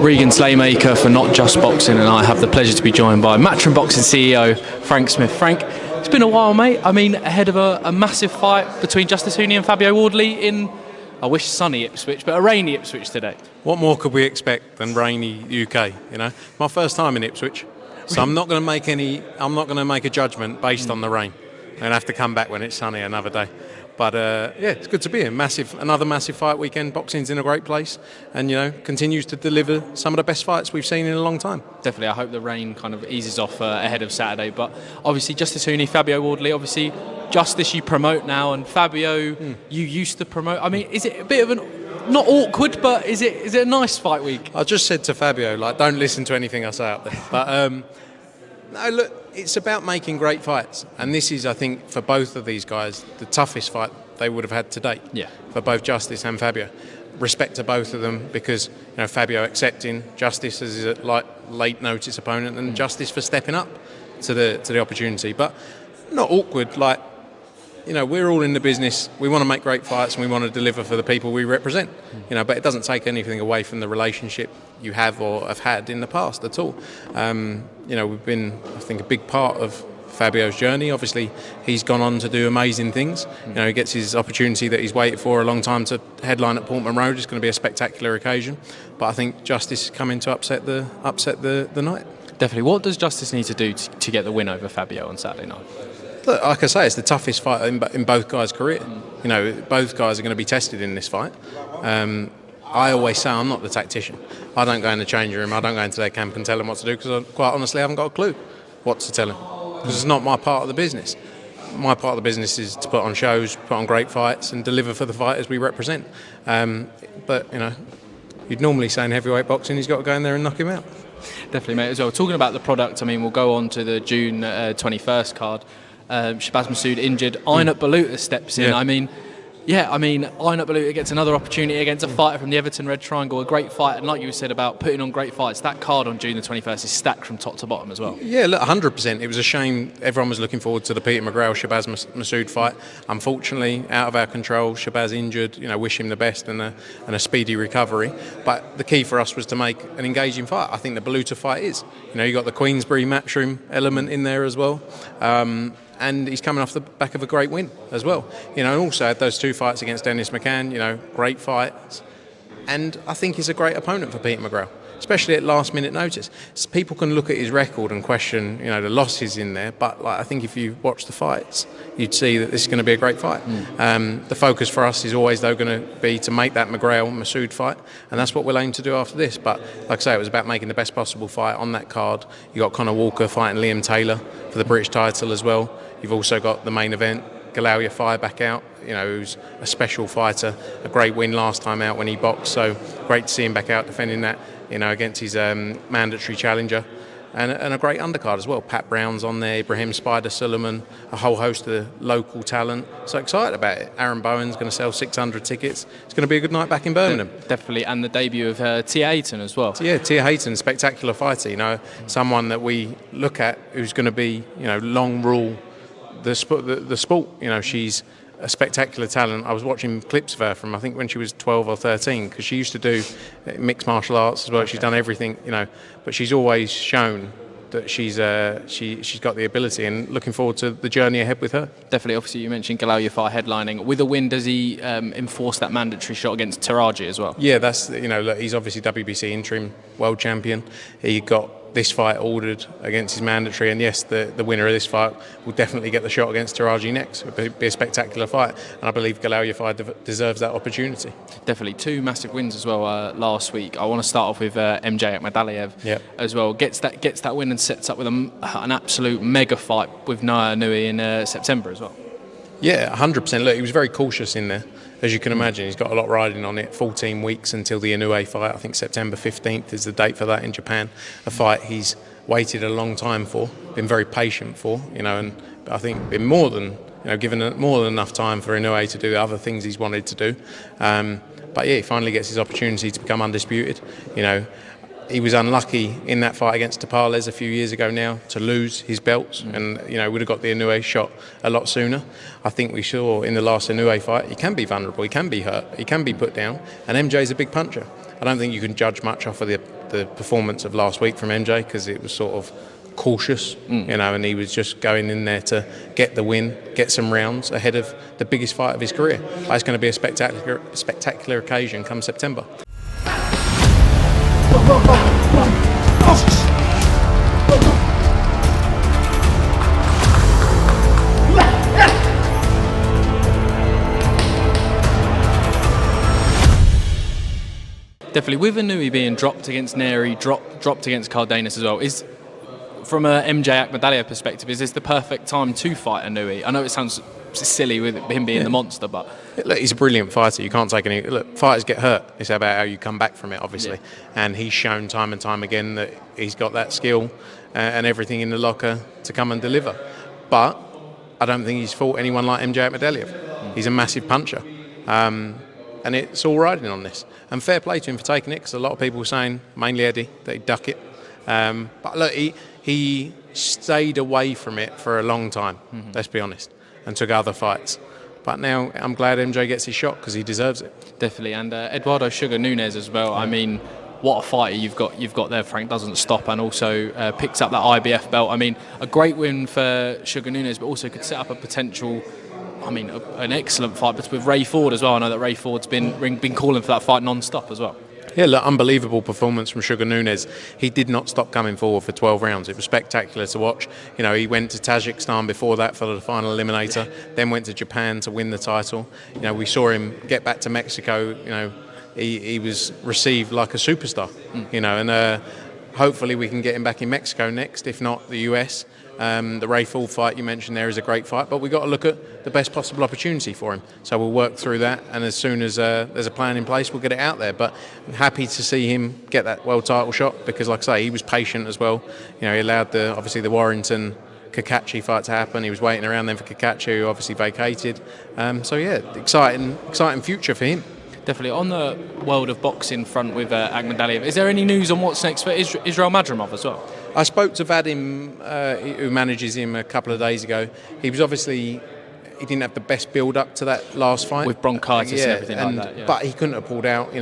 Regan Slaymaker for NotJustBoxing, and I have the pleasure to be joined by Matchroom Boxing CEO Frank Smith. Frank, it's been a while, mate. I mean, ahead of a massive fight between Justice Inoue and Fabio Wardley in, I wish sunny Ipswich, but a rainy Ipswich today. What more could we expect than rainy UK? You know, my first time in Ipswich, so I'm not going to make a judgment based on the rain. And have to come back when it's sunny another day. But yeah, it's good to be here. Another massive fight weekend. Boxing's in a great place, and you know, continues to deliver some of the best fights we've seen in a long time. Definitely, I hope the rain kind of eases off ahead of Saturday. But obviously, Justice Inoue, Fabio Wardley, obviously, Justice you promote now, and Fabio you used to promote. I mean, is it a bit of not awkward, but is it a nice fight week? I just said to Fabio, like, don't listen to anything I say out there. But no, look. It's about making great fights, and this is, I think, for both of these guys, the toughest fight they would have had to date. Yeah. For both Justice and Fabio. Respect to both of them, because you know, Fabio accepting Justice as his late notice opponent, and Justice for stepping up to the opportunity. But not awkward. Like, you know, we're all in the business. We want to make great fights, and we want to deliver for the people we represent. You know, but it doesn't take anything away from the relationship you have or have had in the past at all. You know, we've been, I think, a big part of Fabio's journey. Obviously, he's gone on to do amazing things. You know, he gets his opportunity that he's waited for a long time to headline at Portman Road. It's going to be a spectacular occasion. But I think Justice is coming to upset the night. Definitely. What does Justice need to do to get the win over Fabio on Saturday night? Look, like I say, it's the toughest fight in both guys' career. You know, both guys are going to be tested in this fight. I always say I'm not the tactician. I don't go in the changing room, I don't go into their camp and tell them what to do, because I quite honestly haven't got a clue what to tell them, because it's not my part of the business. My part of the business is to put on shows, put on great fights, and deliver for the fighters we represent. But, you know, you'd normally say in heavyweight boxing he's got to go in there and knock him out. Definitely, mate, as well. Talking about the product, I mean, we'll go on to the June 21st card. Shabazz Massoud injured, Ainut Baluta steps in. Yeah. Ainut Baluta gets another opportunity against a fighter from the Everton Red Triangle, a great fight, and like you said about putting on great fights, that card on June the 21st is stacked from top to bottom as well. Yeah, look, 100%. It was a shame. Everyone was looking forward to the Peter McGrail-Shabazz Massoud fight. Unfortunately, out of our control, Shabazz injured. You know, wish him the best and a speedy recovery. But the key for us was to make an engaging fight. I think the Baluta fight is. You know, you got the Queensbury matchroom element in there as well. And he's coming off the back of a great win as well. You know, and also had those two fights against Dennis McCann, you know, great fights. And I think he's a great opponent for Peter McGrail, especially at last minute notice. So people can look at his record and question, you know, the losses in there, but like, I think if you watch the fights, you'd see that this is going to be a great fight. The focus for us is always, though, going to be to make that McGrail-Massoud fight, and that's what we'll aim to do after this. But like I say, it was about making the best possible fight on that card. You got Conor Walker fighting Liam Taylor for the British title as well. You've also got the main event, Galal Yafai back out, you know, who's a special fighter, a great win last time out when he boxed, so great to see him back out defending that, you know, against his mandatory challenger. And a great undercard as well. Pat Brown's on there, Ibrahim Spider Suleiman, a whole host of local talent. So excited about it. Aaron Bowen's going to sell 600 tickets. It's going to be a good night back in Birmingham. Definitely, and the debut of Tia Hayton as well. Yeah, Tia Hayton, spectacular fighter. You know, someone that we look at who's going to be, you know, long rule the sport. You know, she's a spectacular talent. I was watching clips of her from, I think, when she was 12 or 13, because she used to do mixed martial arts as well. She's done everything, you know, but she's always shown that she's got the ability, and looking forward to the journey ahead with her. Definitely. Obviously, you mentioned Galal Yafai headlining. With a win, does he enforce that mandatory shot against Taraji as well? Yeah, that's, you know, look, he's obviously WBC interim world champion. He got this fight ordered against his mandatory, and yes, the winner of this fight will definitely get the shot against Taraji next. It would be a spectacular fight, and I believe Galal Yafai deserves that opportunity. Definitely. Two massive wins as well last week. I want to start off with MJ Akhmadaliev as well. Gets that win and sets up with an absolute mega fight with Inoue in September as well. Yeah, 100%. Look, he was very cautious in there. As you can imagine, he's got a lot riding on it. 14 weeks until the Inoue fight. I think September 15th is the date for that in Japan. A fight he's waited a long time for, been very patient for, you know, and I think been more than, you know, given more than enough time for Inoue to do the other things he's wanted to do. But yeah, he finally gets his opportunity to become undisputed. You know, he was unlucky in that fight against Tapales a few years ago now to lose his belts, and you know, would have got the Inoue shot a lot sooner. I think we saw in the last Inoue fight he can be vulnerable, he can be hurt, he can be put down, and MJ's a big puncher. I don't think you can judge much off of the the performance of last week from MJ because it was sort of cautious, and he was just going in there to get the win, get some rounds ahead of the biggest fight of his career. But it's going to be a spectacular occasion come September. Definitely, with Inoue being dropped against Neri, dropped against Cardenas as well, is from a MJ Akhmadaliev perspective, is this the perfect time to fight Inoue? I know it sounds silly with him being the monster, but look, he's a brilliant fighter. You can't take any. Look, fighters get hurt. It's about how you come back from it, obviously. And he's shown time and time again that he's got that skill and everything in the locker to come and deliver. But I don't think he's fought anyone like MJ Akhmadaliev. He's a massive puncher. And it's all riding on this. And fair play to him for taking it, because a lot of people were saying, mainly Eddie, that he'd duck it. But look, he stayed away from it for a long time, let's be honest, and took other fights. But now I'm glad MJ gets his shot because he deserves it. Definitely. And Eduardo Sugar Nunes as well. I mean, what a fighter you've got there. Frank doesn't stop and also picks up that IBF belt. I mean, a great win for Sugar Nunes, but also could set up a potential, an excellent fight with Ray Ford as well. I know that Ray Ford's been calling for that fight non-stop as well. Yeah, look, unbelievable performance from Sugar Nunes. He did not stop coming forward for 12 rounds. It was spectacular to watch. He went to Tajikistan before that for the final eliminator, then went to Japan to win the title. We saw him get back to Mexico. He was received like a superstar. And hopefully we can get him back in Mexico next, if not the US. The Ray Ford fight you mentioned there is a great fight, but we've got to look at the best possible opportunity for him. So we'll work through that, and as soon as there's a plan in place, we'll get it out there. But I'm happy to see him get that world title shot because, like I say, he was patient as well. He allowed the Warrington Kakachi fight to happen. He was waiting around then for Kakachi, who obviously vacated. So yeah, exciting future for him. Definitely. On the world of boxing front with Akhmadaliev, is there any news on what's next for Israel Madrimov as well? I spoke to Vadim, who manages him, a couple of days ago. He didn't have the best build-up to that last fight. With bronchitis and everything like that. Yeah. But he couldn't have pulled out.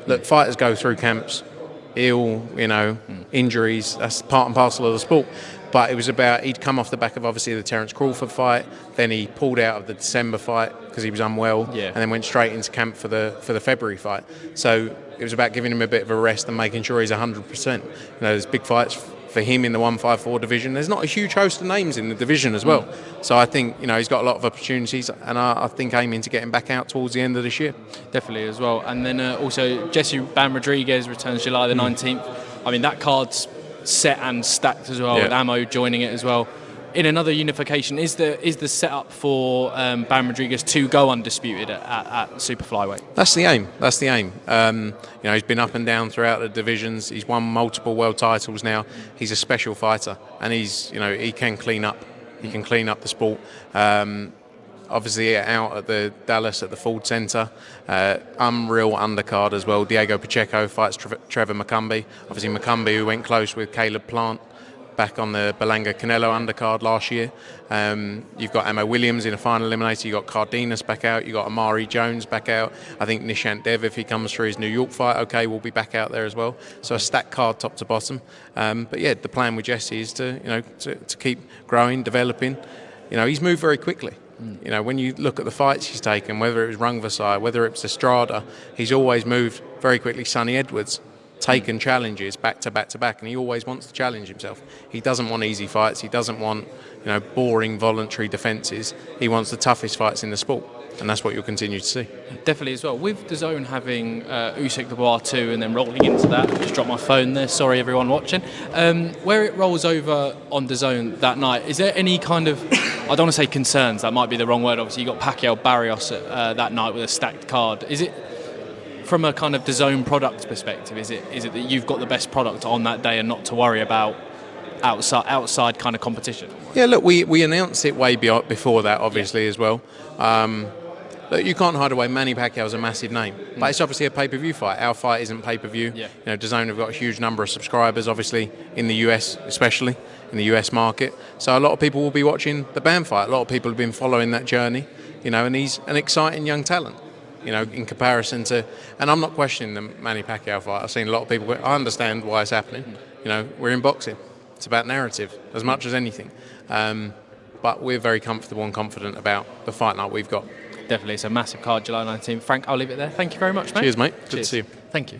Look, fighters go through camps, ill, injuries. That's part and parcel of the sport. But it was he'd come off the back of obviously the Terence Crawford fight. Then he pulled out of the December fight because he was unwell, and then went straight into camp for the February fight. So it was about giving him a bit of a rest and making sure he's 100%. There's big fights for him in the 154 division. There's not a huge host of names in the division as well. So I think he's got a lot of opportunities, and I think aiming to get him back out towards the end of this year. Definitely as well. And then also Bam Rodriguez returns July the 19th. That card's set and stacked as well, with Ammo joining it as well. In another unification, is the setup for Bam Rodriguez to go undisputed at super flyweight? That's the aim. He's been up and down throughout the divisions. He's won multiple world titles now. He's a special fighter, and he can clean up. He can clean up the sport. Obviously out at the Dallas at the Ford Center, unreal undercard as well. Diego Pacheco fights Trevor McCumbee. Obviously McCumbee, who went close with Caleb Plant back on the Berlanga Canelo undercard last year. You've got Ammo Williams in a final eliminator. You've got Cardenas back out. You've got Amari Jones back out. I think Nishant Dev, if he comes through his New York fight, will be back out there as well. So a stacked card top to bottom. But yeah, the plan with Jesse is to keep growing, developing. He's moved very quickly. When you look at the fights he's taken, whether it was Rungvisai, whether it was Estrada, he's always moved very quickly. Sonny Edwards, taken challenges back to back to back, and he always wants to challenge himself. He doesn't want easy fights. He doesn't want boring voluntary defences. He wants the toughest fights in the sport, and that's what you'll continue to see. Definitely as well. With DAZN having Usyk Dubois 2 and then rolling into that, I just dropped my phone there, sorry everyone watching, where it rolls over on DAZN that night, is there any kind of, I don't want to say concerns, that might be the wrong word, obviously you got Pacquiao Barrios that night with a stacked card. Is it, from a kind of DAZN product perspective, is it that you've got the best product on that day and not to worry about outside kind of competition? Yeah, look, we announced it way before that, obviously, as well. Look, you can't hide away. Manny Pacquiao is a massive name, but it's obviously a pay-per-view fight. Our fight isn't pay-per-view. DAZN have got a huge number of subscribers, obviously in the US, especially in the US market. So a lot of people will be watching the Bam fight. A lot of people have been following that journey, and he's an exciting young talent. You know, in comparison to, and I'm not questioning the Manny Pacquiao fight. I've seen a lot of people. I understand why it's happening. You know, we're in boxing. It's about narrative as much as anything. But we're very comfortable and confident about the fight night we've got. Definitely, it's a massive card, July 19th. Frank, I'll leave it there. Thank you very much, mate. Cheers, mate. Good Cheers. to see you. Thank you.